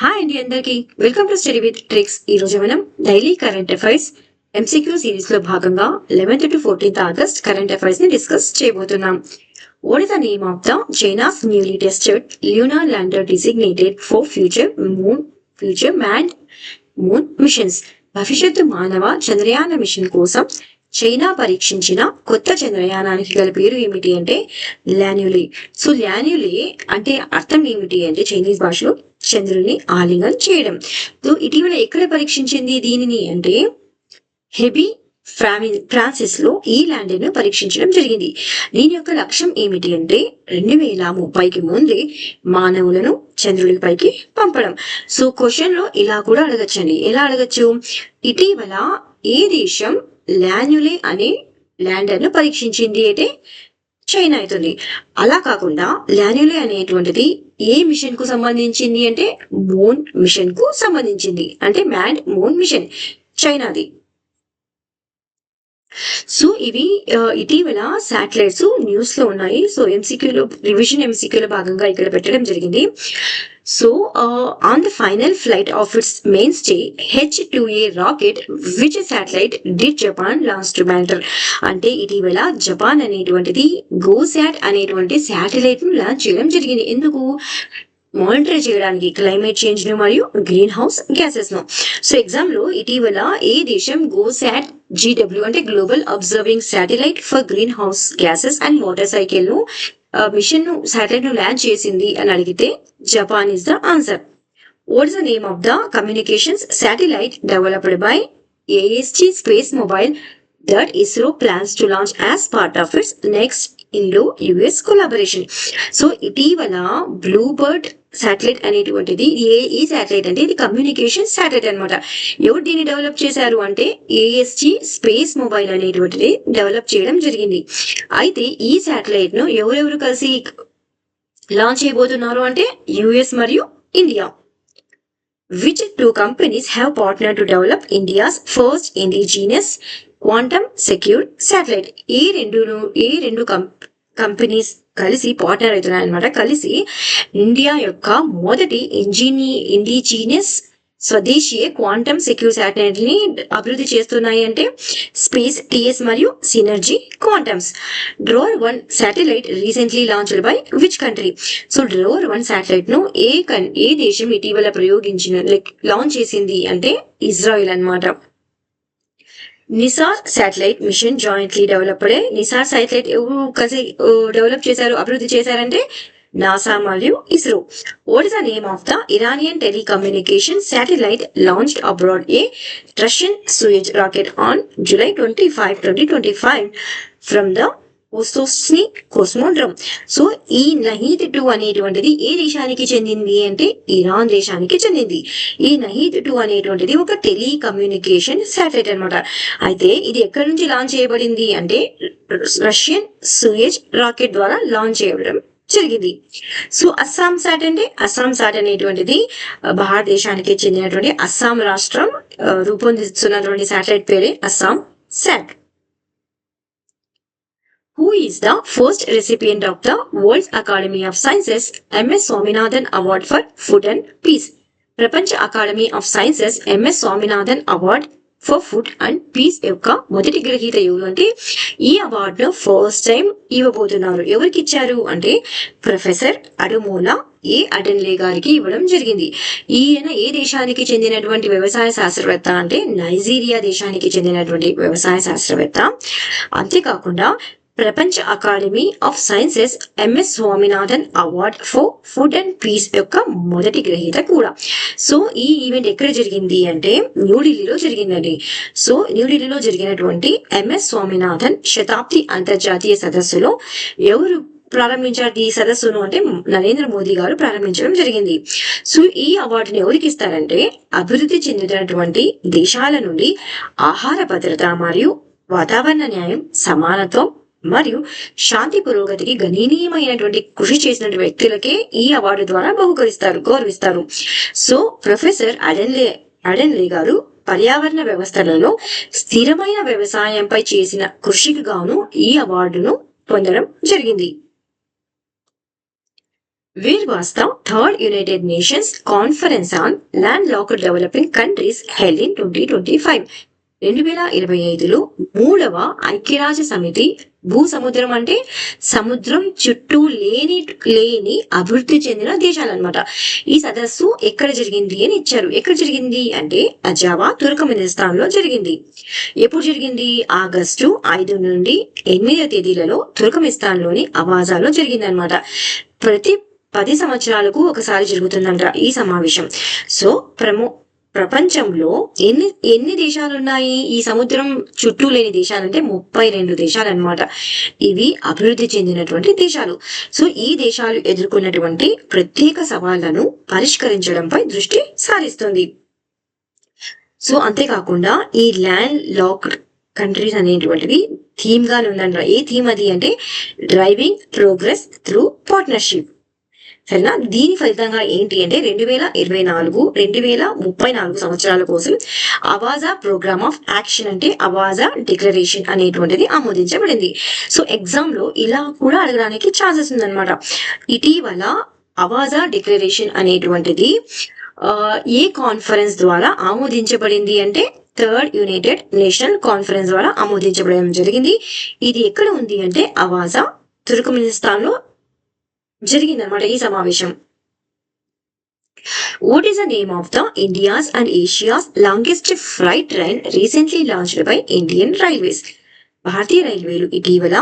Hi అండి అందరికి welcome to study with tricks. ఈ రోజు మనం daily current affairs MCQ series లో భాగంగా 11th to 14th August current affairs ని డిస్కస్ చేయబోతున్నాం. What is the name of the China's newly tested lunar lander designated for future man moon machines? భవిష్యత్తు మానవ Chandrayaan machine కోసం చైనా పరీక్షించిన కొత్త చంద్రయానానికి గల పేరు ఏమిటి అంటే ల్యాన్యులే. సో ల్యాన్యులే అంటే అర్థం ఏమిటి అంటే చైనీస్ భాషలో చంద్రుని ఆలింగనం చేయడం. సో ఇటీవల ఎక్కడ పరీక్షించింది దీనిని అంటే హెబీ ఫ్రాన్సిస్ లో ఈ ల్యాండర్ ను పరీక్షించడం జరిగింది. దీని యొక్క లక్ష్యం ఏమిటి అంటే 2030కి ముందే మానవులను చంద్రుడి పైకి పంపడం. సో క్వశ్చన్ లో ఇలా కూడా అడగచ్చండి. ఎలా అడగచ్చు? ఇటీవల ఏ దేశం ల్యాన్యులే అనే ల్యాండర్ ను పరీక్షించింది అంటే చైనా అవుతుంది. అలా కాకుండా ల్యాన్యులే అనేటువంటిది ఏ మిషన్ కు సంబంధించింది అంటే మూన్ మిషన్ కు సంబంధించింది. అంటే మ్యాన్ మూన్ మిషన్ చైనాది. సో ఇవి ఇటీవల శాటిలైట్స్ న్యూస్ లో ఉన్నాయి. సో ఎంసీక్యూలో రివిజన్ ఎంసీక్యూలో భాగంగా ఇక్కడ పెట్టడం జరిగింది. So, on the final flight of its mainstay H-2A rocket, which satellite did Japan launch to matter? అంటే ఇటీవల జపాన్ అనేటువంటిది గోసాట్ అనేటువంటి శాటిలైట్ ను లాంచ్ చేయడం జరిగింది. ఎందుకు? మానిటర్ చేయడానికి క్లైమేట్ చేంజ్ ను మరియు గ్రీన్ హౌస్ గ్యాసెస్ ను. సో ఎగ్జామ్ లో ఇటీవల ఏ దేశం గోసాట్ GW అంటే global observing satellite for green house gases and water cycle ను మిషన్ ను శాటిలైట్ ను ల్యాండ్ చేసింది అని అడిగితే Japan is the answer. What is the name of the communications satellite developed by AST space mobile that ISRO plans to launch as part of its next Indo-US collaboration? So ఇటీవల BlueBird satellite అనేటువంటిది ఈ satellite అంటే ఇది communication satellite అనమాట. ఎవరు దీన్ని develop చేశారు అంటే AST స్పేస్ మొబైల్ అనేటువంటిది డెవలప్ చేయడం జరిగింది. అయితే ఈ శాటిలైట్ ను ఎవరెవరు కలిసి లాంచ్ చేయబోతున్నారు అంటే US మరియు India. Which two companies have partnered to develop India's first indigenous quantum secure satellite? ఈ రెండు కంపెనీస్ కలిసి పార్ట్నర్ అవుతున్నాయి అనమాట. కలిసి ఇండియా యొక్క మొదటి ఇండిజినియస్ స్వదేశీయ క్వాంటమ్ సెక్యూర్ శాటిలైట్ ని అభివృద్ధి చేస్తున్నాయి అంటే స్పేస్ TS మరియు synergy quantums. Dror 1 satellite recently launched by which country? So Dror 1 satellite ను ఏ దేశం ఇటీవల లాంచ్ చేసింది అంటే ఇజ్రాయెల్ అన్నమాట. NISAR satellite mission jointly developed. NISAR satellite ఎవరు కలిసి డెవలప్ చేశారు, అభివృద్ధి చేశారంటే నాసా మరియు ISRO. What is the name of the Iranian telecommunication satellite launched abroad a Russian Soyuz rocket on July 25, 2025 from the Vostochny cosmodrome. So ఈ Nahid 2 అనేటువంటిది ఏ దేశానికి చెందింది అంటే ఇరాన్ దేశానికి చెందింది. ఈ నహీద్ 2 అనేటువంటిది ఒక టెలికమ్యూనికేషన్ శాటిలైట్ అనమాట. అయితే ఇది ఎక్కడి నుంచి లాంచ్ చేయబడింది అంటే రష్యన్ సూయజ్ రాకెట్ ద్వారా లాంచ్ చేయడం జరిగింది. సో అస్సాం సాట్ అంటే అస్సాం సాట్ అనేటువంటిది భారతదేశానికి చెందినటువంటి అస్సాం రాష్ట్రం రూపొందిస్తున్నటువంటి శాటిలైట్ పేరే అస్సాం సాట్. Who is the first recipient of the World Academy of Sciences MS Swaminathan Award for Food and Peace? ప్రపంచ academy of sciences MS Swaminathan award for food and peace యొక్క మొదటి గ్రహీత ఎవరు అంటే ఈ అవార్డు ను ఫస్ట్ టైం ఇవ్వబోతున్నారు. ఎవరికి ఇచ్చారు అంటే ప్రొఫెసర్ అడుమూల అడెన్లే గారికి ఇవ్వడం జరిగింది. ఈయన ఏ దేశానికి చెందినటువంటి వ్యవసాయ శాస్త్రవేత్త అంటే నైజీరియా దేశానికి చెందినటువంటి వ్యవసాయ శాస్త్రవేత్త. అంతేకాకుండా ప్రపంచ academy of sciences MS Swaminathan award for food and peace యొక్క మొదటి గ్రహీత కూడా. సో ఈ ఈవెంట్ ఎక్కడ జరిగింది అంటే న్యూఢిల్లీలో జరిగిందండి. సో న్యూఢిల్లీలో జరిగినటువంటి MS స్వామినాథన్ శతాబ్ది అంతర్జాతీయ సదస్సులో ఎవరు ప్రారంభించారు ఈ సదస్సును అంటే నరేంద్ర మోదీ గారు ప్రారంభించడం జరిగింది. సో ఈ అవార్డుని ఎవరికి ఇస్తారంటే అభివృద్ధి చెందినటువంటి దేశాల నుండి ఆహార భద్రత మరియు వాతావరణ న్యాయం, సమానత్వం మరియు శాంతి పురోగతికి గణనీయమైనటువంటి కృషి చేసిన వ్యక్తులకే ఈ అవార్డు ద్వారా గౌరవిస్తారు. సో ప్రొఫెసర్ అడెన్లే గారు పర్యావరణ వ్యవస్థలలో స్థిరమైన వ్యవసాయంపై చేసిన కృషికి గాను ఈ అవార్డును పొందడం జరిగింది. Where was the third United Nations Conference on Landlocked Developing Countries held in 2025? 2025లో 3వ ఐక్యరాజ్య సమితి భూ సముద్రం అంటే సముద్రం చుట్టూ లేని అభివృద్ధి చెందిన దేశాలు అనమాట. ఈ సదస్సు ఎక్కడ జరిగింది అని ఇచ్చారు. ఎక్కడ జరిగింది అంటే అజావా తుర్కమెనిస్తాన్ లో జరిగింది. ఎప్పుడు జరిగింది? ఆగస్టు 5 నుండి 8 తేదీలలో తుర్కమెనిస్తాన్ లోని అవాజాలో జరిగింది అనమాట. ప్రతి 10 సంవత్సరాలకు ఒకసారి జరుగుతుందంట ఈ సమావేశం. సో ప్రపంచంలో ఎన్ని దేశాలు ఉన్నాయి? ఈ సముద్రం చుట్టూ లేని దేశాలంటే 32 దేశాలు అనమాట. ఇవి అభివృద్ధి చెందినటువంటి దేశాలు. సో ఈ దేశాలు ఎదుర్కొన్నటువంటి ప్రత్యేక సవాళ్లను పరిష్కరించడంపై దృష్టి సారిస్తుంది. సో అంతేకాకుండా ఈ ల్యాండ్ లాక్డ్ కంట్రీస్ అనేటువంటిది థీమ్ గానే ఉందంట. ఏ థీమ్ అది అంటే డ్రైవింగ్ ప్రోగ్రెస్ త్రూ పార్ట్నర్షిప్. సరేనా? దీని ఫలితంగా ఏంటి అంటే 2024-2034 సంవత్సరాల కోసం అవాజా ప్రోగ్రామ్ ఆఫ్ యాక్షన్ అంటే అవాజా డిక్లరేషన్ అనేటువంటిది ఆమోదించబడింది. సో ఎగ్జామ్ లో ఇలా కూడా అడగడానికి ఛాన్సెస్ ఉందన్నమాట. ఇటీవల అవాజా డిక్లరేషన్ అనేటువంటిది ఏ కాన్ఫరెన్స్ ద్వారా ఆమోదించబడింది అంటే థర్డ్ యునైటెడ్ నేషన్ కాన్ఫరెన్స్ ద్వారా ఆమోదించబడడం జరిగింది. ఇది ఎక్కడ ఉంది అంటే అవాజా తుర్కమెనిస్తాన్ లో జరిగిందనమాట ఈ సమావేశం. What is the name of the India's and Asia's longest freight train recently launched by Indian Railways? భారతీయ రైల్వేలు ఇటీవల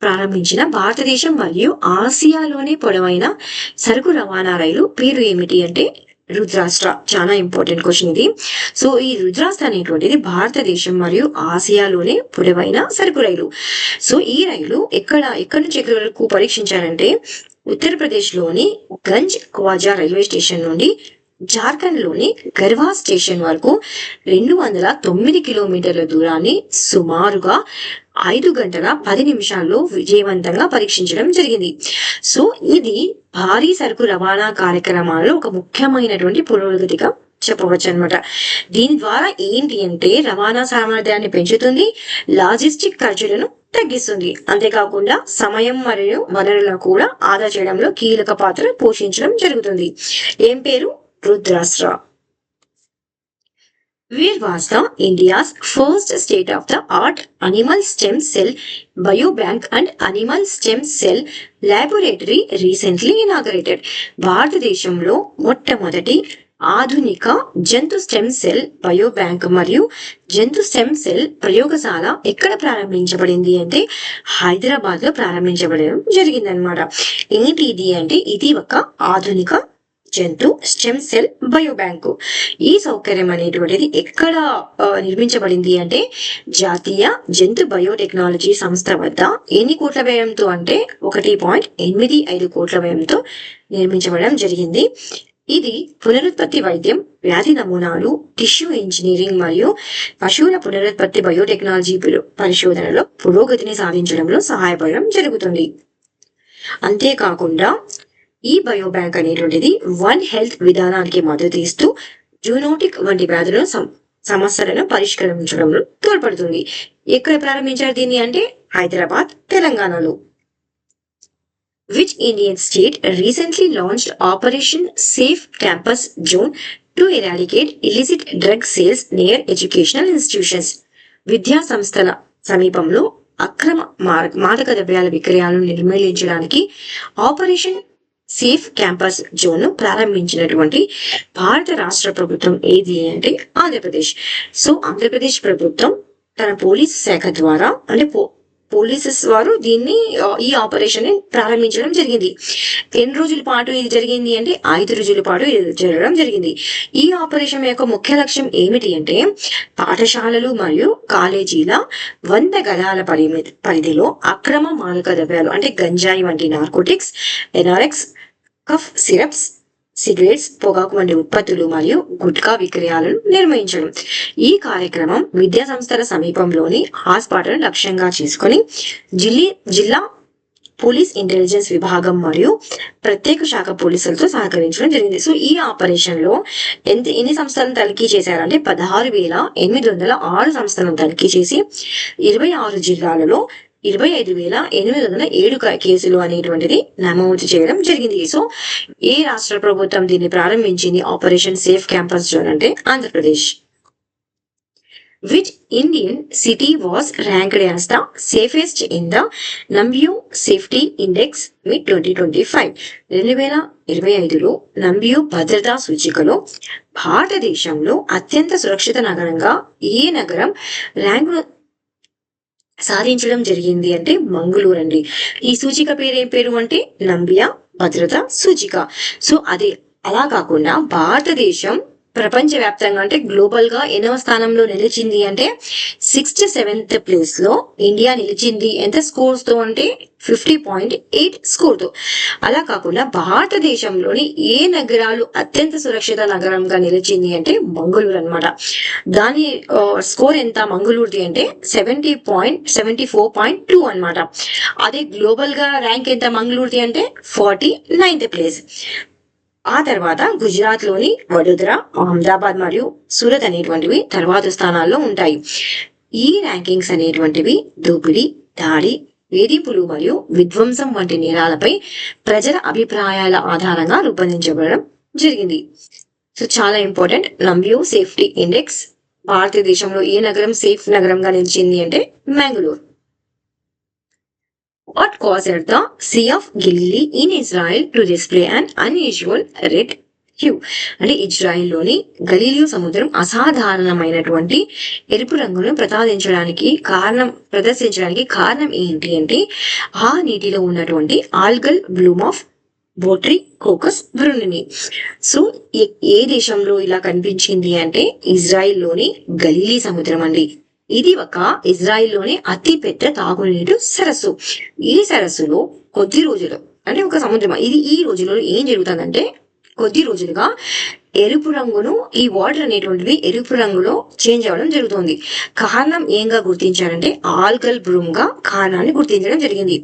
ప్రారంభించిన భారతదేశం మరియు ఆసియాలోనే పొడవైన సరుకు రవాణా రైలు పేరు ఏమిటి అంటే రుద్రాష్ట్ర. చాలా ఇంపార్టెంట్ క్వశ్చన్ ఇది. సో ఈ రుద్రాష్ట్ర అనేటువంటిది భారతదేశం మరియు ఆసియాలోనే పొడవైన సరుకు రైలు. సో ఈ రైలు ఎక్కడి నుంచి ఎక్కడి వరకు పరీక్షించారంటే ఉత్తరప్రదేశ్ లోని గంజ్ క్వాజా రైల్వే స్టేషన్ నుండి జార్ఖండ్ లోని గర్వా స్టేషన్ వరకు 209 కిలోమీటర్ల దూరాన్ని సుమారుగా 5 గంటల 10 నిమిషాల్లో విజయవంతంగా పరీక్షించడం జరిగింది. సో ఇది భారీ సరుకు రవాణా కార్యక్రమాల్లో ఒక ముఖ్యమైనటువంటి పురోగతిగా చెప్పవచ్చు అనమాట. దీని ద్వారా ఏంటి అంటే రవాణా సామర్థ్యాన్ని పెంచుతుంది, లాజిస్టిక్ ఖర్చులను తగ్గిస్తుంది. అంతేకాకుండా సమయం మరియు వనరులను కూడా ఆదా చేయడంలో కీలక పాత్ర పోషించడం జరుగుతుంది. ఏం పేరు? రుద్రాష్ట్ర. Where was the India's first state-of-the-art animal stem cell biobank and animal stem cell laboratory recently inaugurated? భారతదేశంలో మొట్టమొదటి ఆధునిక జంతు స్టెమ్ సెల్ బయోబ్యాంక్ మరియు జంతు స్టెమ్ సెల్ ప్రయోగశాల ఎక్కడ ప్రారంభించబడింది అంటే హైదరాబాద్ లో ప్రారంభించబడడం జరిగిందనమాట. ఏంటి ఇది అంటే ఇది ఒక ఆధునిక జంతు స్టెమ్ సెల్ బయోబ్యాంకు. ఈ సౌకర్యం అనేటువంటిది ఎక్కడ నిర్మించబడింది అంటే జాతీయ జంతు బయోటెక్నాలజీ సంస్థ వద్ద ఎన్ని కోట్ల వ్యయంతో అంటే 1.85 కోట్ల వ్యయంతో నిర్మించబడడం జరిగింది. ఇది పునరుత్పత్తి వైద్యం, వ్యాధి నమూనాలు, టిష్యూ ఇంజనీరింగ్ మరియు పశువుల పునరుత్పత్తి బయోటెక్నాలజీ పరిశోధనలో పురోగతిని సాధించడంలో సహాయపడడం జరుగుతుంది. అంతేకాకుండా ఈ బయోబ్యాంక్ అనేటువంటిది వన్ హెల్త్ విధానానికి మద్దతు ఇస్తూ జూనోటిక్ వంటి వ్యాధుల సమస్యలను పరిష్కరించడంలో తోడ్పడుతుంది. ఎక్కడ ప్రారంభించారు దీన్ని అంటే హైదరాబాద్, తెలంగాణలో. Which Indian state recently launched Operation Safe Campus Zone to eradicate illicit drug sales near educational institutions? విద్యా సంస్థల సమీపంలో అక్రమ మాదక ద్రవ్యాల విక్రయాలను నిర్మూలించడానికి ఆపరేషన్ సేఫ్ క్యాంపస్ జోన్ ను ప్రారంభించినటువంటి భారత రాష్ట్ర ప్రభుత్వం ఏది అంటే ఆంధ్రప్రదేశ్. సో ఆంధ్రప్రదేశ్ ప్రభుత్వం తన పోలీసు శాఖ ద్వారా అంటే పోలీసెస్ వారు దీన్ని ఈ ఆపరేషన్ ని ప్రారంభించడం జరిగింది. ఎన్ని రోజుల పాటు ఇది జరిగింది అంటే 5 రోజుల పాటు ఇది జరగడం జరిగింది. ఈ ఆపరేషన్ యొక్క ముఖ్య లక్ష్యం ఏమిటి అంటే పాఠశాలలు మరియు కాలేజీల 100 గజాల పరిధిలో అక్రమ మాదక ద్రవ్యాలు అంటే గంజాయి వంటి నార్కోటిక్స్, ఎనారెక్స్, కఫ్ సిరప్స్, సిగరెట్స్, పొగాకు వంటి ఉత్పత్తులు మరియు గుట్కా విక్రయాలను నిర్వహించడం. ఈ కార్యక్రమం విద్యా సంస్థల సమీపంలోని హాట్స్పాట్లను లక్ష్యంగా చేసుకుని జిల్లా పోలీస్ ఇంటెలిజెన్స్ విభాగం మరియు ప్రత్యేక శాఖ పోలీసులతో సహకరించడం జరిగింది. సో ఈ ఆపరేషన్ లో ఎన్ని సంస్థలను తనిఖీ చేశారంటే 16,806 సంస్థలను తనిఖీ చేసి 26 జిల్లాలలో 25,807 కేసులు అనేటువంటిది నమోదు చేయడం జరిగింది. సో ఏ రాష్ట్ర ప్రభుత్వం దీన్ని ప్రారంభించింది? ఆపరేషన్ సేఫ్ క్యాంపస్ జోన్ అంటే Andhra Pradesh. Which Indian city was ranked as the safest in the Nambu Safety Index with 2025? 2025లో నంబ్యూ భద్రతా సూచికలో భారతదేశంలో అత్యంత సురక్షిత నగరంగా ఏ నగరం ర్యాంకు సాధించడం జరిగింది అంటే మంగళూరు అండి. ఈ సూచిక పేరు ఏం పేరు అంటే నంబియా భద్రతా సూచిక. సో అదే అలా కాకుండా భారతదేశం ప్రపంచవ్యాప్తంగా అంటే గ్లోబల్ గా ఎన్నవ స్థానంలో నిలిచింది అంటే 67th ప్లేస్ లో ఇండియా నిలిచింది. ఎంత స్కోర్స్ తో అంటే 50.8 స్కోర్ తో. అలా కాకుండా భారతదేశంలోని ఏ నగరాలు అత్యంత సురక్షిత నగరంగా నిలిచింది అంటే మంగళూరు అన్నమాట. దాని స్కోర్ ఎంత మంగళూరుది అంటే 74.2 అన్నమాట. అదే గ్లోబల్ గా ర్యాంక్ ఎంత మంగళూరుది అంటే 49th ప్లేస్. ఆ తర్వాత గుజరాత్ లోని వడోదరా, అహ్మదాబాద్ మరియు సూరత్ అనేటువంటివి తర్వాత స్థానాల్లో ఉంటాయి. ఈ ర్యాంకింగ్స్ అనేటువంటివి దోపిడీ, దాడి, వేధింపులు మరియు విధ్వంసం వంటి నేరాలపై ప్రజల అభిప్రాయాల ఆధారంగా రూపొందించబడడం జరిగింది. సో చాలా ఇంపార్టెంట్. నంబ్యూ సేఫ్టీ ఇండెక్స్ భారతదేశంలో ఏ నగరం సేఫ్ నగరంగా నిలిచింది అంటే Mangaluru. What caused the Sea of Galilee in Israel to display an unusual red hue? అంటే ఇజ్రాయిల్లోని గలీలియో సముద్రం అసాధారణమైనటువంటి ఎరుపు రంగును ప్రదర్శించడానికి కారణం ఏంటి అంటే ఆ నీటిలో ఉన్నటువంటి algal bloom of Botryococcus braunii. So ఏ దేశంలో ఇలా కనిపించింది అంటే ఇజ్రాయిల్లోని గలీలీ సముద్రం అండి. ఇది ఒక ఇజ్రాయిల్లోని అతి పెద్ద తాగునీటి సరస్సు. ఈ సరస్సులో కొద్ది రోజులు అంటే ఒక సముద్రం ఇది ఈ రోజులలో ఏం జరుగుతుందంటే కొద్ది రోజులుగా ఎరుపు రంగును ఈ వాటర్ అనేటువంటిది ఎరుపు రంగులో చేంజ్ అవ్వడం జరుగుతుంది. కారణం ఏంగా గుర్తించారంటే ఆల్గల్ బ్రూమ్ గా కారణాన్ని గుర్తించడం జరిగింది.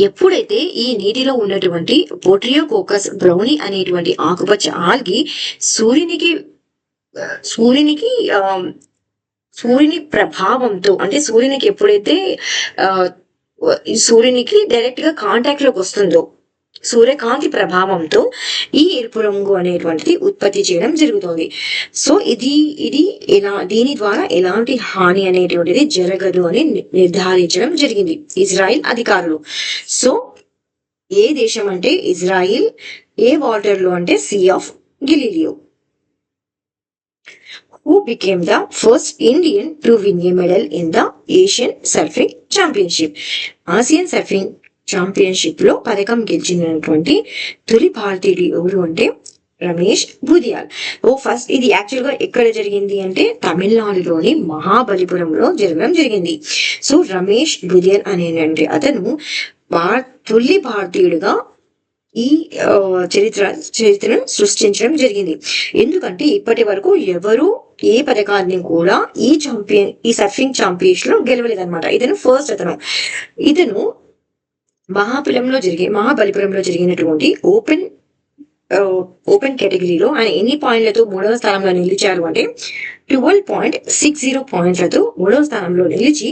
ఎప్పుడైతే ఈ నీటిలో ఉన్నటువంటి బోట్రియోకోకస్ బ్రౌనీ అనేటువంటి ఆకుపచ్చ ఆల్గి సూర్యుని ప్రభావంతో అంటే సూర్యునికి ఎప్పుడైతే సూర్యునికి డైరెక్ట్ గా కాంటాక్ట్ లోకి వస్తుందో సూర్యకాంతి ప్రభావంతో ఈ ఎరుపు రంగు అనేటువంటిది ఉత్పత్తి చేయడం జరుగుతుంది. సో దీని ద్వారా ఎలాంటి హాని అనేటువంటిది జరగదు అని నిర్ధారించడం జరిగింది ఇజ్రాయిల్ అధికారులు. సో ఏ దేశం అంటే ఇజ్రాయిల్, ఏ వాటర్ లో అంటే sea of Galileo. Who became the first Indian to win a medal in the Asian Surfing Championship? Asian surfing championship లో పథకం గెలిచినటువంటి తొలి భారతీయుడు ఎవరు అంటే రమేష్ బుదియాల్. ఫస్ట్ ఇది యాక్చువల్ గా ఎక్కడ జరిగింది అంటే తమిళనాడులోని మహాబలిపురంలో జరగడం జరిగింది. సో రమేష్ బుదియాల్ అనేటువంటి అతను తొలి భారతీయుడుగా ఈ చరిత్రను సృష్టించడం జరిగింది. ఎందుకంటే ఇప్పటి వరకు ఎవరు ఏ పథకాన్ని కూడా ఈ సర్ఫింగ్ ఛాంపియన్షిప్ లో గెలవలేదన్నమాట. ఇతను ఫస్ట్ ఇతను మహాబలిపురంలో జరిగినటువంటి ఓపెన్ కేటగిరీలో ఆయన ఎన్ని పాయింట్లతో 3వ స్థానంలో నిలిచారు అంటే 12.60 పాయింట్లతో 3వ స్థానంలో నిలిచి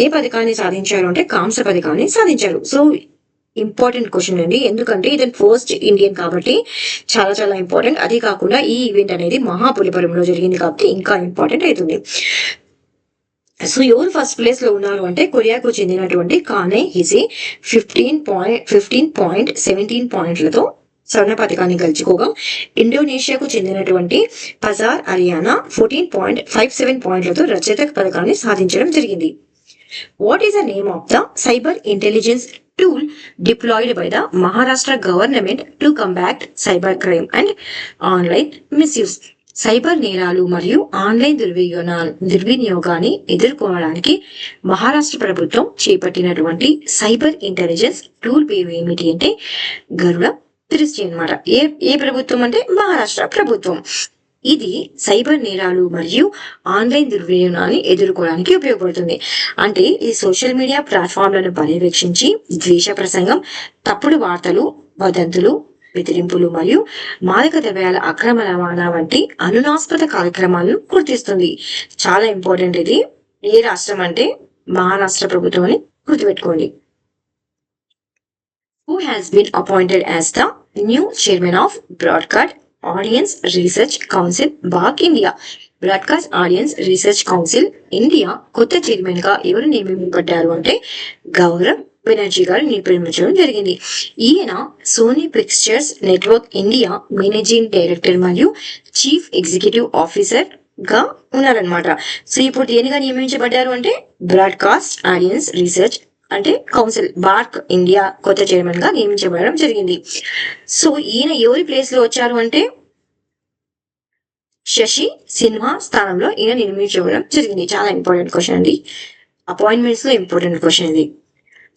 ఏ పథకాన్ని సాధించారు అంటే కాంస్య పథకాన్ని సాధించారు. సో ఇంపార్టెంట్ క్వశ్చన్ అండి, ఎందుకంటే ఇతను ఫస్ట్ ఇండియన్ కాబట్టి చాలా చాలా ఇంపార్టెంట్. అది కాకుండా ఈ ఈవెంట్ అనేది మహాబలిపురంలో జరిగింది కాబట్టి ఇంకా ఇంపార్టెంట్ అవుతుంది. సో ఎవరు ఫస్ట్ ప్లేస్ లో ఉన్నారు అంటే కొరియాకు చెందినటువంటి కానే హిజే 15.17 పాయింట్లతో స్వర్ణ పథకాన్ని గెలుచుకోగా ఇండోనేషియాకు చెందినటువంటి పజార్ అరియానా 14.57 పాయింట్లతో రజత పథకాన్ని సాధించడం జరిగింది. What is the name of the cyber intelligence tool deployed by the Maharashtra government to combat cybercrime and online misuse? Cyber నేరాలు మరియు ఆన్లైన్ దుర్వినియోగాన్ని ఎదుర్కోవడానికి మహారాష్ట్ర ప్రభుత్వం చేపట్టినటువంటి సైబర్ ఇంటెలిజెన్స్ టూల్ పేరు ఏమిటి అంటే గరుడ దృష్టి అన్నమాట. ఏ ప్రభుత్వం అంటే మహారాష్ట్ర ప్రభుత్వం. ఇది సైబర్ నేరాలు మరియు ఆన్లైన్ దుర్వినియోగాన్ని ఎదుర్కోవడానికి ఉపయోగపడుతుంది. అంటే ఈ సోషల్ మీడియా ప్లాట్ఫామ్లను పర్యవేక్షించి ద్వేష ప్రసంగం, తప్పుడు వార్తలు, వదంతులు, బెదిరింపులు మరియు మాదక ద్రవ్యాల అక్రమ రవాణా వంటి అనుమానాస్పద కార్యక్రమాలను గుర్తిస్తుంది. చాలా ఇంపార్టెంట్ ఇది. ఏ రాష్ట్రం అంటే మహారాష్ట్ర ప్రభుత్వం అని గుర్తుపెట్టుకోండి. Who has been appointed as the new chairman of Broadcast Audience Research Council BARC India? Broadcast audience research council India కొత్త చైర్మన్ గా ఎవరు నియమింపబడ్డారు అంటే గౌరవ్ బెనర్జీ గారు నియమించడం జరిగింది. ఈయన Sony pictures network India managing director మరియు చీఫ్ ఎగ్జిక్యూటివ్ ఆఫీసర్ గా ఉన్నారనమాట. సో ఇప్పుడు దేనిగా నియమించబడ్డారు అంటే బ్రాడ్కాస్ట్ ఆడియన్స్ రీసెర్చ్ అంటే కౌన్సిల్ బార్క్ ఇండియా కొత్త చైర్మన్ గా నియమించబడడం జరిగింది. సో ఈయన ఎవరి ప్లేస్ లో వచ్చారు అంటే శశి సిన్హా స్థానంలో ఈయన నియమించబడడం జరిగింది. చాలా ఇంపార్టెంట్ క్వశ్చన్ అండి, అపాయింట్మెంట్స్ లో ఇంపార్టెంట్ క్వశ్చన్ ఇది.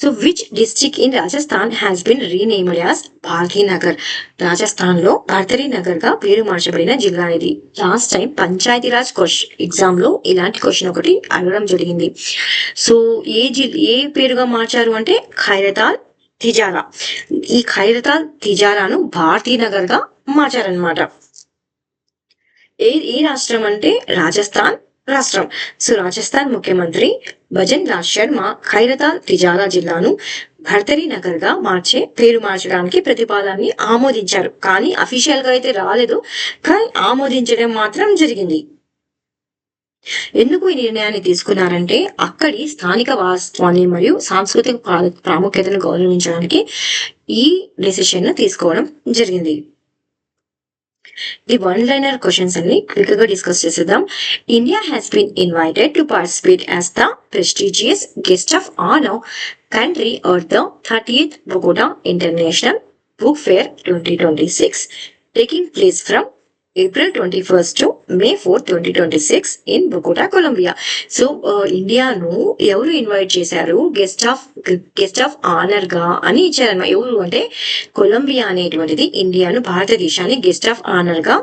So which district in Rajasthan has been renamed as Bhagyanagar? Rajasthan లో భారతరీ నగర్ గా పేరు మార్చబడిన జిల్లా ఇది. లాస్ట్ టైం పంచాయతీరాజ్ ఎగ్జామ్ లో ఇలాంటి క్వశ్చన్ ఒకటి అడగడం జరిగింది. సో ఏ పేరుగా మార్చారు అంటే ఖైరతాల్ తిజారా. ఈ ఖైరతాల్ తిజారాను భారతీ నగర్ గా మార్చారనమాట. ఏ రాష్ట్రం అంటే రాజస్థాన్ రాష్ట్రం. సో రాజస్థాన్ ముఖ్యమంత్రి భజన్ లాల్ శర్మ ఖైరతాల్ తిజారా జిల్లాను భర్తరీ నగర్ గా పేరు మార్చడానికి ప్రతిపాదనని ఆమోదించారు. కానీ అఫీషియల్ గా అయితే రాలేదు, కానీ ఆమోదించడం మాత్రం జరిగింది. ఎందుకు ఈ నిర్ణయాన్ని తీసుకున్నారంటే అక్కడి స్థానిక వాస్తవాన్ని మరియు సాంస్కృతిక ప్రాముఖ్యతను గౌరవించడానికి ఈ డెసిషన్ ను తీసుకోవడం జరిగింది. ది వన్ లైనర్ క్వశ్చన్స్ అన్ని క్విక్ గా డిస్కస్ చేసేద్దాం. India has been invited to participate as the prestigious guest of honour country are the 30th Bogota International Book Fair 2026 taking place from April 21st to May 4th, 2026 in Bogota, Colombia. So ఇండియాను ఎవరు invite చేశారు? Guest of honour గా అని ఇచ్చారన్నమాట. ఎవరు అంటే Colombia అనేటువంటిది ఇండియాను, భారతదేశాన్ని గెస్ట్ ఆఫ్ ఆనర్ గా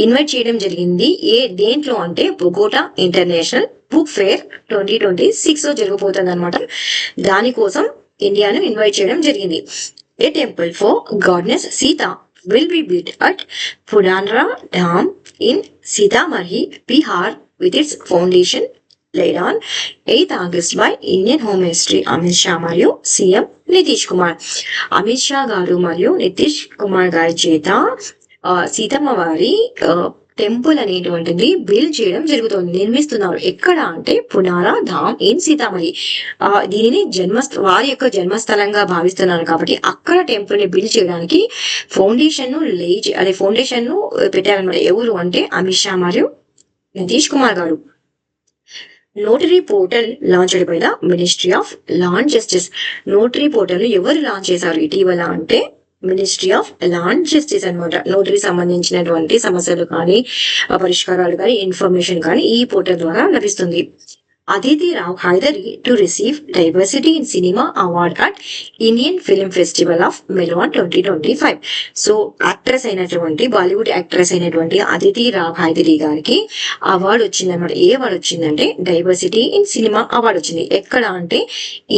ఇన్వైట్ చేయడం జరిగింది. దేంట్లో అంటే బొగోటా ఇంటర్నేషనల్ బుక్ ఫేర్ 2026 లో జరగబోతుంది అనమాట. దానికోసం ఇండియాను ఇన్వైట్ చేయడం జరిగింది. A temple for goddess Sita will be built at Pudhanra Dam in Sitamarhi, Bihar, with its foundation laid on 8th August by Indian Home Ministry Amit Shah మరియు CM Nitish Kumar. Amit Shah గారు మరియు నితీష్ కుమార్ గారి చేత సీతమ్మ వారి టెంపుల్ అనేటువంటిది బిల్డ్ చేయడం జరుగుతుంది, నిర్మిస్తున్నారు. ఎక్కడ అంటే పునారా ధామ్ ఇన్ సీతామహి. దీనిని వారి యొక్క జన్మస్థలంగా భావిస్తున్నారు కాబట్టి అక్కడ టెంపుల్ ని బిల్డ్ చేయడానికి ఫౌండేషన్ ను పెట్టారన్నమాట. ఎవరు అంటే అమిత్ షా మరియు నితీష్ కుమార్ గారు. Notary portal launched by the ministry of law and justice. Notary portal ను ఎవరు లాంచ్ చేశారు ఇటీవల అంటే ministry of law and justice అనమాట. నోటరీ సంబంధించినటువంటి సమస్యలు కానీ పరిష్కారాలు కానీ ఇన్ఫర్మేషన్ కానీ ఈ పోర్టల్ ద్వారా లభిస్తుంది. Aditi Rao Hydari to receive diversity in cinema award at Indian film festival of Melbourne 2025. So actress అయినటువంటి బాలీవుడ్ యాక్ట్రెస్ అయినటువంటి అదితి రావ్ హైదరీ గారికి అవార్డు వచ్చిందన్నమాట. ఏ అవార్డు వచ్చిందంటే డైవర్సిటీ ఇన్ సినిమా అవార్డు వచ్చింది. ఎక్కడ అంటే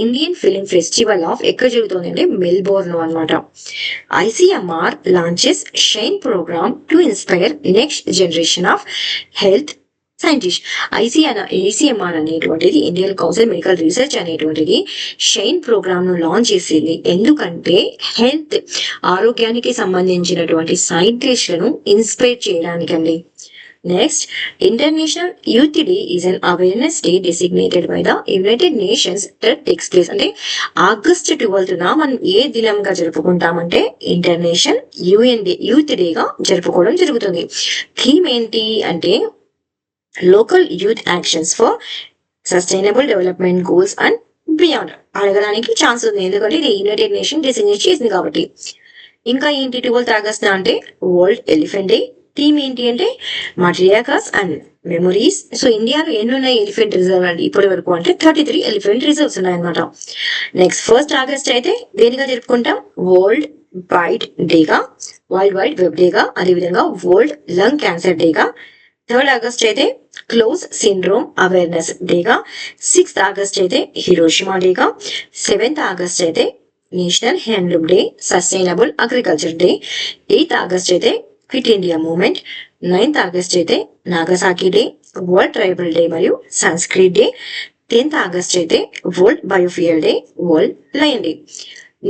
ఇండియన్ ఫిల్మ్ ఫెస్టివల్ ఆఫ్ ఎక్కడ జరుగుతుంది అంటే మెల్బోర్న్ లో అనమాట. ICMR launches SHINE programme to inspire next generation of health scientist. ICMR అనేటువంటిది ఇండియన్ కౌన్సిల్ మెడికల్ రీసెర్చ్ అనేటువంటిది షైన్ ప్రోగ్రామ్ ను లాంచ్ చేసింది. ఎందుకంటే హెల్త్ ఆరోగ్యానికి సంబంధించినటువంటి సైంటిస్టులను ఇన్స్పైర్ చేయడానికి అండి. Next, international youth day is an awareness day designated by the United Nations that takes place. అంటే ఆగస్ట్ 12న మనం ఏ దినంగా జరుపుకుంటామంటే ఇంటర్నేషనల్ యూత్ డేగా జరుపుకోవడం జరుగుతుంది. థీమ్ ఏంటి అంటే local youth actions for sustainable development goals and beyond. అడగడానికి ఛాన్స్ ఉంది, ఎందుకంటే ఇది యునైటెడ్ నేషన్ డిసిగ్నేట్ చేసింది కాబట్టి. ఇంకా ఏంటి 12th August అంటే వరల్డ్ ఎలిఫెంట్ డే. థీమ్ ఏంటి అంటే మట్రియాకాస్ అండ్ మెమొరీస్. సో ఇండియాలో ఎన్ని ఉన్నాయి ఎలిఫెంట్ రిజర్వ్ అండి ఇప్పటి వరకు అంటే 33 ఎలిఫెంట్ రిజర్వ్స్ ఉన్నాయన్నమాట. నెక్స్ట్ 1st August అయితే దేనిగా జరుపుకుంటాం? వరల్డ్ వైడ్ వెబ్ డేగా, అదేవిధంగా వరల్డ్ లంగ్ క్యాన్సర్ డేగా. 3rd August అయితే క్లోజ్ సిండ్రోమ్ అవేర్నెస్ డేగా. 6th August అయితే హిరోషిమా డేగా. 7th August అయితే national handloom day, sustainable agriculture day. 8th August అయితే quit India movement. 9th August అయితే Nagasaki day, world tribal day మరియు Sanskrit day. 10th August అయితే world biofuel day, world lion day.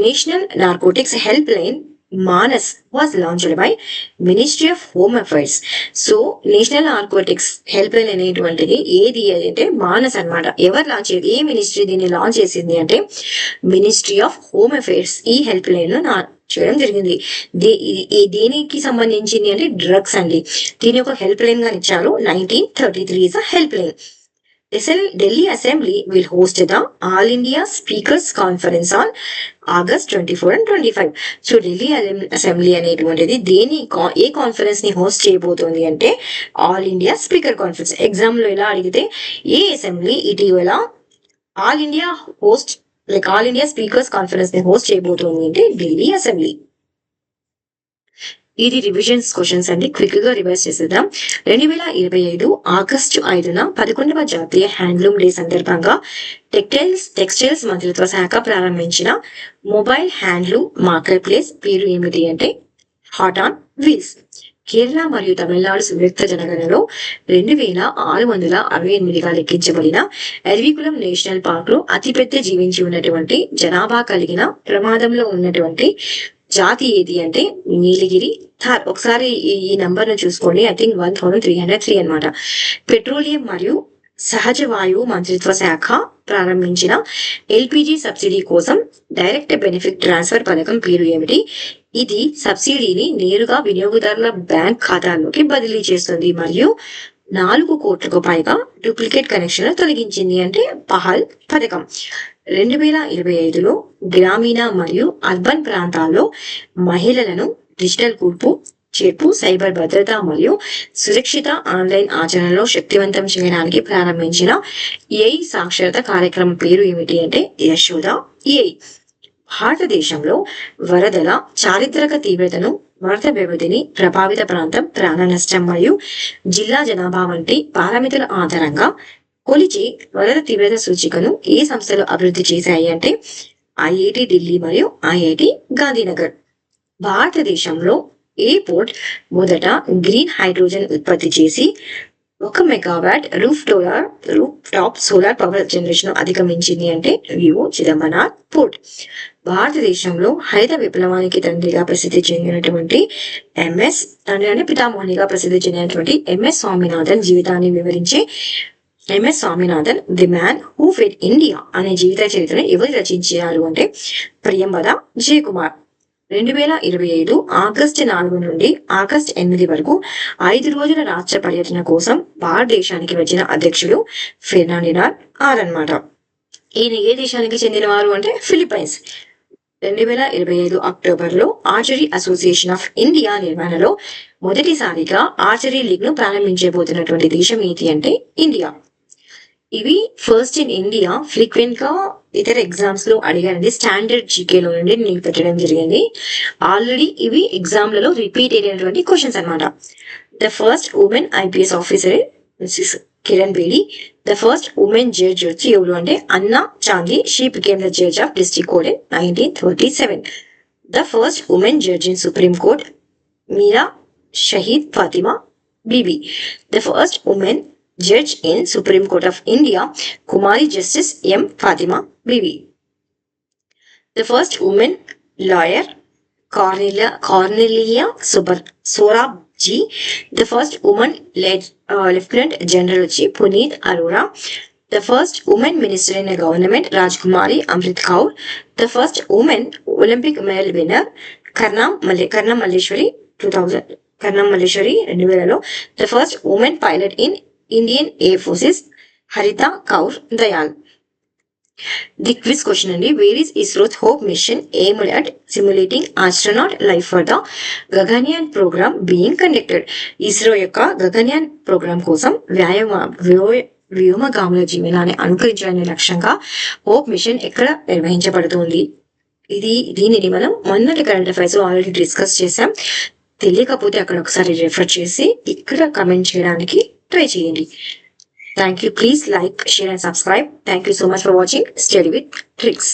National narcotics help line Manas was launched by ministry of home affairs. So national narcotics help line అనేటువంటిది ఏది అంటే మానస్ అన్నమాట. ఎవరు launch చేయాలి, ఏ ministry దీన్ని launch చేసింది అంటే మినిస్ట్రీ ఆఫ్ హోమ్ అఫైర్స్ ఈ హెల్ప్ లైన్ చేయడం జరిగింది. దేనికి సంబంధించింది అంటే డ్రగ్స్ అండి. దీని ఒక హెల్ప్ లైన్ గా ఇచ్చారు. 1933 is a help line. Delhi Assembly will host the All India Speakers Conference on August 24 and 25. So Delhi assembly అనేటువంటిది ఏ కాన్ఫరెన్స్ ని హోస్ట్ చేయబోతోంది అంటే all India speaker conference. Exam లో ఎలా అడిగితే ఏ అసెంబ్లీ ఇటీవల ఆల్ ఇండియా స్పీకర్స్ కాన్ఫరెన్స్ ని హోస్ట్ చేయబోతోంది అంటే ఢిల్లీ అసెంబ్లీ. ఇది రివిజన్స్ క్వశ్చన్స్ అండి. క్విక్ గా రివైజ్ చేసేద్దాం. 2025 ఆగస్టు 5న 11వ జాతీయ హ్యాండ్లూమ్ డే సందర్భంగా టెక్స్టైల్స్ మంత్రిత్వ శాఖ ప్రారంభించిన మొబైల్ హ్యాండ్లూమ్ మార్కెట్ ప్లేస్ పేరు ఏమిటి అంటే హాట్ ఆన్ వీల్స్. కేరళ మరియు తమిళనాడు సంయుక్త జనగణనలో 2668గా లెక్కించబడిన ఎర్వికులం నేషనల్ పార్క్ లో అతిపెద్ద జీవించి ఉన్నటువంటి జనాభా కలిగిన ప్రమాదంలో ఉన్నటువంటి జాతి ఏది అంటే నీలగిరి థార్. ఒకసారి ఈ నంబర్ ను చూసుకోండి. ఐ థింక్ 1303 అనమాట. పెట్రోలియం మరియు సహజ వాయువు మంత్రిత్వ శాఖ ప్రారంభించిన ఎల్పిజి సబ్సిడీ కోసం డైరెక్ట్ బెనిఫిట్ ట్రాన్స్ఫర్ పథకం పేరు ఏమిటి? ఇది సబ్సిడీని నేరుగా వినియోగదారుల బ్యాంక్ ఖాతాల్లోకి బదిలీ చేస్తుంది మరియు 4 కోట్లకు పైగా డూప్లికేట్ కనెక్షన్లు తొలగించింది అంటే పహల్ పథకం. 2025లో గ్రామీణ మరియు అర్బన్ ప్రాంతాల్లో మహిళలను డిజిటల్ చేర్పు, సైబర్ భద్రత మరియు సురక్షిత ఆన్లైన్ ఆచరణలో శక్తివంతం చేయడానికి ప్రారంభించిన ఏఐ సాక్షరత కార్యక్రమం పేరు ఏమిటి అంటే యశోద ఏఐ. భారతదేశంలో వరదల చారిత్రక తీవ్రతను, వరద వ్యవధిని, ప్రభావిత ప్రాంతం, ప్రాణ నష్టం మరియు జిల్లా జనాభా వంటి పారామితుల ఆధారంగా కొలిచి వరద తీవ్రత సూచికను ఏ సంస్థలు అభివృద్ధి చేశాయి అంటే ఐఐటి ఢిల్లీ మరియు ఐఐటి గాంధీనగర్. భారతదేశంలో ఏ పోర్ట్ మొదట గ్రీన్ హైడ్రోజన్ ఉత్పత్తి చేసి 1 megawatt rooftop solar power generation అధిగమించింది అంటే వివో చిదంబరం పోర్ట్. భారతదేశంలో హరిత విప్లవానికి తండ్రిగా ప్రసిద్ధి చెందినటువంటి పితామహునిగా ప్రసిద్ధి చెందినటువంటి ఎంఎస్ స్వామినాథన్ జీవితాన్ని వివరించే MS Swaminathan the man who fed India అనే జీవిత చరిత్రను ఎవరు రచించారు అంటే ప్రియంవద జయకుమార్. 2025 ఆగస్టు 4 నుండి ఆగస్టు 8 వరకు 5 రోజుల రాష్ట్ర పర్యటన కోసం భారతదేశానికి వచ్చిన అధ్యక్షుడు ఫెర్నాండినాండ్ అన్నమాట. ఈయన ఏ దేశానికి చెందిన వారు అంటే ఫిలిప్పైన్స్. 2025 అక్టోబర్లో ఆర్చరీ అసోసియేషన్ ఆఫ్ ఇండియా నిర్వహణలో మొదటిసారిగా ఆర్చరీ లీగ్ ను ప్రారంభించబోతున్నటువంటి దేశం ఏది అంటే ఇండియా. ఇవి ఫస్ట్ ఇన్ ఇండియా ఫ్రీక్వెంట్ గా ఇతర ఎగ్జామ్స్ లో అడిగారండి. స్టాండర్డ్ జీకే లో నుండి నేను పెట్టడం జరిగింది. ఆల్రెడీ ఇవి ఎగ్జామ్లలో రిపీట్ అయినటువంటి క్వశ్చన్స్ అనమాట. The first woman IPS officer Kiran Bedi. The first woman judge వచ్చి ఎవరు అంటే Anna Chandy. She became the judge of district court in 1937. The first woman judge in supreme court Meera Shaheed Fathima Beevi. The first woman Judge in Supreme Court of India, Kumari Justice M. Fatima Bibi. The first woman lawyer, Cornelia Sorabji. The first woman Lieutenant General Chief Puneet Arora. The first woman minister in a government, Rajkumari Amrit Kaur. The first woman Olympic medal winner, Karnam Malleshwari 2000. Karnam Malleshwari 2000. The first woman pilot in Indian Air Forces, Harita Kaur Dayal. The quiz question అండి. Where is ISRO's HOPE mission aimed at simulating astronaut life for the Gaganyaan program being conducted? ISRO యొక్క Gaganyaan programme కోసం వ్యోమగాముల జీవనాన్ని అనుకరించడానికి లక్ష్యంగా hope machine ఎక్కడ నిర్వహించబడుతుంది? దీనిని మనం మొన్నటి కరెంట్ అఫైర్స్ ఆల్రెడీ డిస్కస్ చేసాం. తెలియకపోతే అక్కడ ఒకసారి రెఫర్ చేసి ఇక్కడ కమెంట్ చేయడానికి try చేయండి. Thank you. Please like, share and subscribe. Thank you so much for watching. Study with Tricks.